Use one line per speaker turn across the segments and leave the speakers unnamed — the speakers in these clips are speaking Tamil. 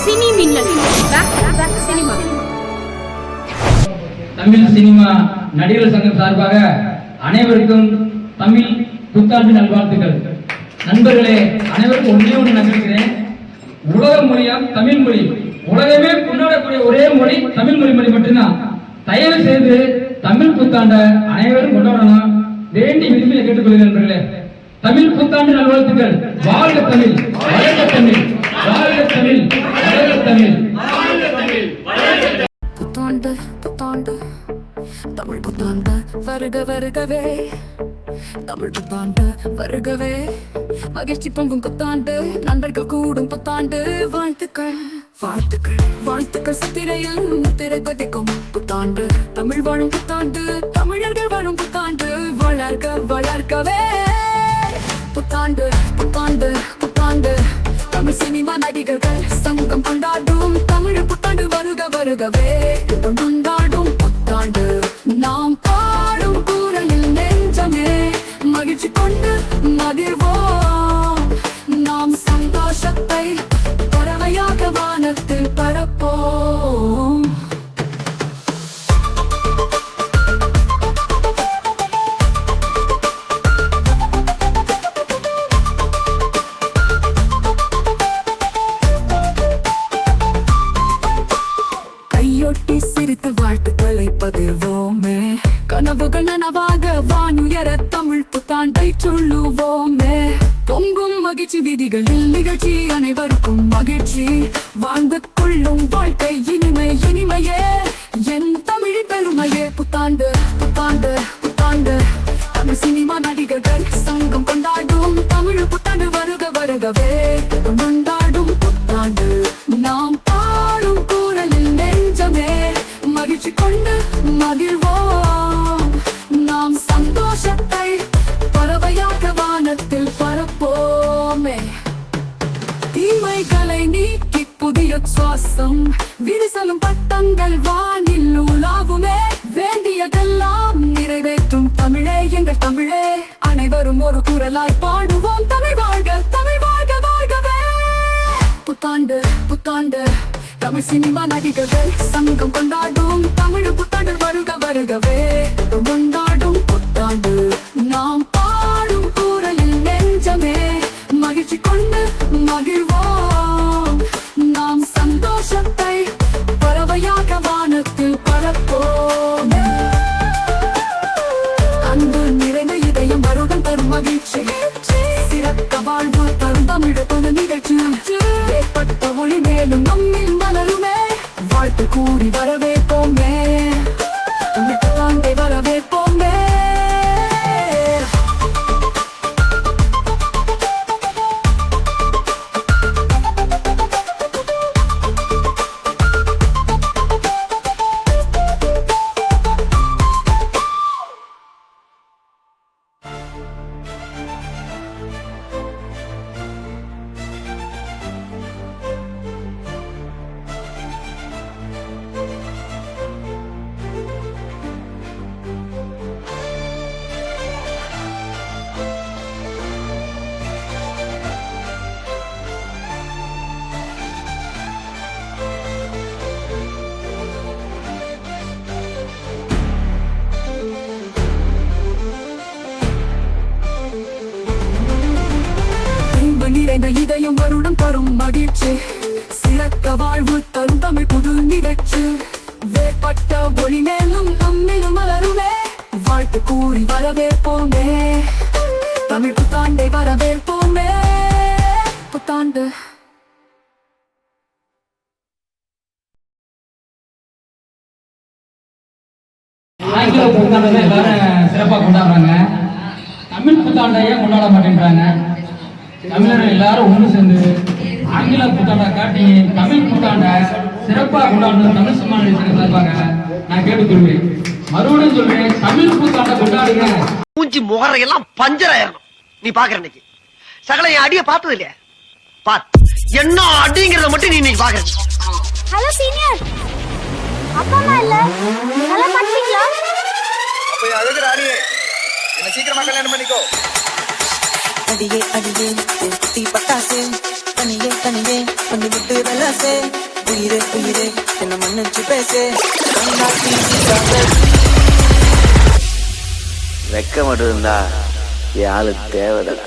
சினி மின்னல் பேக் சினிமா.
தமிழ் சினிமா நடிகர் சங்கம் சார்பாக அனைவருக்கும் தமிழ் புத்தாண்டு நல்வாழ்த்துக்கள். நண்பர்களே, அனைவருக்கும் ஒன்று நம்பிக்கிறேன். உலக மொழியாம் தமிழ் மொழி. உலகமே கொண்டாடக்கூடிய ஒரே மொழி தமிழ் மொழி மட்டும்தான். தயவு செய்து தமிழ் புத்தாண்ட அனைவரும் கொண்டாடணும் வேண்டி விரும்பி கேட்டுக்கொள்கிறேன் நண்பர்களே. தமிழ் புத்தாண்டு நல்வாழ்த்துக்கள். வாழ்க தமிழ், வளர்க தமிழ், வாழ்க தமிழ், வளர்க தமிழ்.
புத்தாண்டு புத்தாண்டு தமிழ் புத்தாண்டு வருக வருகவே, தமிழ் புத்தாண்டு வருகவே, மகிழ்ச்சி பொங்கும் புத்தாண்டு, நண்பர்கள் கூடும் புத்தாண்டு. வாழ்த்துக்கள் வாழ்த்துக்கள் வாழ்த்துக்கள். சித்திரையில் முத்திரை பதிக்கும் புத்தாண்டு, தமிழ் வாழும் புத்தாண்டு, தமிழர்கள் வாழும் புத்தாண்டு. வளர்க வளர்கவே. புத்தாண்டு புத்தாண்டு புத்தாண்டு தமிழ் சினிமா நடிகர்கள் சங்கம் கொண்டாடும் தமிழ் புத்தாண்டு. வருக வருகவே, கொண்டாடும் புத்தாண்டு. நாம் பாடும் குரலில் நெஞ்சமே மகிழ்ச்சி கொண்டு மகிழ்வோம். நாம் சந்தோஷத்தை பறவையாக வானத்தில் பரப்போம். கையொட்டி சிரித்து வாழ்த்துக்களை பகிர்வோமே, கனவுகள் நனவாக வானுயர தமிழ் புத்தாண்டை சொல்லுவோமே. பொங்கும் மகிழ்ச்சி வீதிகளில் நிகழ்ச்சி, அனைவருக்கும் மகிழ்ச்சி. வாழ்ந்து கொள்ளும் வாழ்க்கை இனிமை இனிமையே, என் தமிழின் பெருமையே. புத்தாண்டு புத்தாண்டு புத்தாண்டு தமிழ் சினிமா நடிகர்கள் சங்கம் கொண்டாடும் தமிழ் புத்தாண்டு. வருக வருகவே, கொண்டாடும் புத்தாண்டு. நாம் பாடும் குரலில் நெஞ்சமே மகிழ்ச்சி கொண்டு மகிழ்வோம். நாம் சந்தோஷத்தை பறவையாக வானத்தில் பரப்போமே. தீமைகளை நீக்கி புதிய சுவாசம் விரிசலும் பட்டங்கள் வானில் உலாவுமே. வேண்டியதெல்லாம் நிறைவேற்றும் தமிழே எங்கள் தமிழே. அனைவரும் ஒரு குரலாய் பாடுவோம் தமிழ் வாழ்க, தமிழ் வாழ்க வாழ்கவே. புத்தாண்டு புத்தாண்டு தமிழ் சினிமா நடிகர்கள் சங்கம் கொண்டாடும் தமிழ் புத்தாண்டு. வருக வருகவே, கொண்டாடும் புத்தாண்டு. நாம் பாடும் குரலில் நெஞ்சமே மகிழ்ச்சி கொண்டு மகிழ்வோம். நாம் சந்தோஷத்தை பறவையாக வானத்தில் பரப்போம். அன்பு நிறைந்த இதயம் வருடம் தரும் மகிழ்ச்சி, சிறக்க வாழ்வு தரும் தமிழ் பொது நிகழ்ச்சி. ஏற்பட்ட ஒளி மேலும் நம்மில் மலருமே, வாழ்த்து கூறி வரவேற்போமே, புத்தாண்டை வரவேற்போமே. நிறைந்த இதயம் வருடம் தரும் மகிழ்ச்சி, சிறக்க வாழ்வு தரும் தமிழ் புது நிகழ்ச்சி. வேப்பட்ட ஒளி மேலும் நம்மிலும் மலருமே, வாழ்த்து கூறி வரவேற்போமே, தமிழ் புத்தாண்டை வரவேற்போமே. புத்தாண்டு
ஆங்கில புத்தாண்டை எல்லாரும் சிறப்பாக கொண்டாடுறாங்க. தமிழ் புத்தாண்டையே கொண்டாட மாட்டேன்றாங்க. தமிழர்கள் எல்லாரும் ஒன்று சேர்ந்து ஆங்கில புத்தாண்டை காட்டி தமிழ் புத்தாண்டை சிறப்பாக கொண்டாடணும் தமிழ் சினிமா நடிகர்கள் சார்பாக நான் கேட்டுக்கொள்கிறேன். மறுபடியும் சொல்றேன், தமிழ் புத்தாண்டை கொண்டாடுங்க.
மூஞ்சி முகரையெல்லாம் பஞ்சராயிரணும். நீ பாக்குற இன்னைக்கு சகல என் அடிய பார்த்தது இல்லையா? பாத் என்ன அடிங்கிறத மட்டும் நீ இன்னைக்கு பாக்குற.
ஹலோ சீனியர், அப்பா அம்மா இல்ல, நல்லா பாத்தீங்களா?
அப்ப அழுகிற அடியே, என்ன சீக்கிரமா கல்யாணம் பண்ணிக்கோ.
அடியே அடியே தீ பட்டாசு தனியே தனியே பண்ணி விட்டு வெலாசே உயிரே உயிரே என்ன மன்னிச்சு பேசே
வெக்க மட்டும் இருந்தா என் ஆளு தேவைதான்.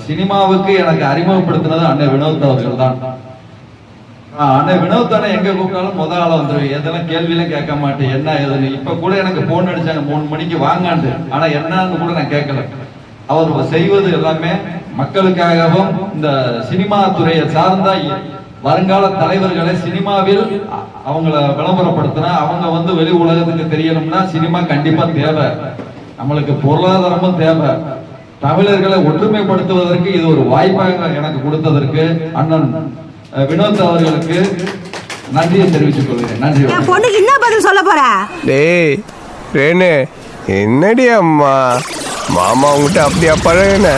சினிமாவுக்கு எனக்கு அறிமுகப்படுத்தினது அண்ணன் வினோத் அவர்கள் தான். அண்ணன் வினோத் தானே எங்க கூப்பிட்டாலும் முதல் ஆள வந்துருவேன். எதெல்லாம் கேள்வியெல்லாம் கேட்க மாட்டேன். என்ன ஏதுன்னு இப்ப கூட எனக்கு போன் அடிச்சாங்க 3 மணிக்கு வாங்காண்டு. ஆனா என்னன்னு கூட நான் கேட்கல. அவர் செய்வது எல்லாமே மக்களுக்காகவும் இந்த சினிமா துறையை சார்ந்த வருங்கால தலைவர்களை சினிமாவில் அவங்கள விளம்பரப்படுத்தினா அவங்க வெளி உலகத்துக்கு தெரியணும்னா சினிமா கண்டிப்பா தேவை. நம்மளுக்கு பொருளாதாரமும் தேவை. தமிழர்களை ஒற்றுமைப்படுத்துவதற்கு இது ஒரு வாய்ப்பாக எனக்கு கொடுத்ததற்கு அண்ணன் வினோத் அவர்களுக்கு நன்றியை தெரிவித்துக் கொள்கிறேன். நன்றி.
பொண்ணுக்கு என்ன பதில் சொல்ல போற?
டேய் ரேணு, என்னடி அம்மா மாமா உங்ககிட்ட அப்படியா பழகுன?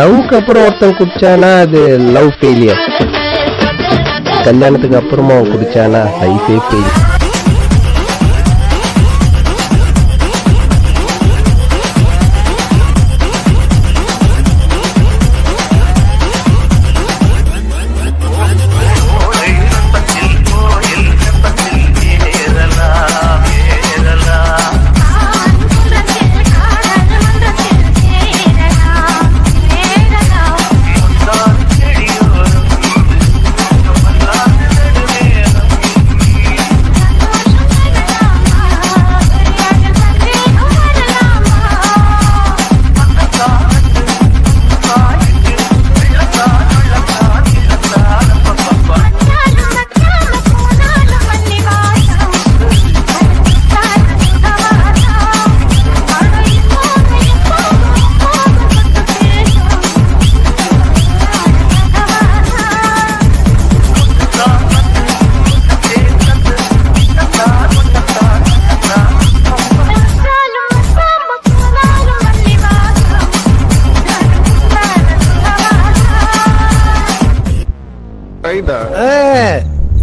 லவ்க்கு அப்புறம் ஒருத்தன் குடிச்சானா அது லவ் ஃபெயிலியர். கல்யாணத்துக்கு அப்புறமா குடிச்சானா லைஃபே ஃபெயில்.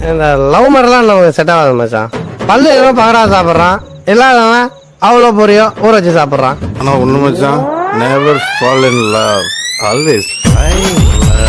இந்த லவ் மாதிரிலாம் நமக்கு செட் ஆகாது மச்சான். பல்லு எவ்வளோ பகரா சாப்பிட்றான், இல்லாதவன் அவ்வளோ பொரியோ ஊற வச்சு சாப்பிட்றான்.
ஆனா ஒண்ணு மச்சான், never fall in love, always find love.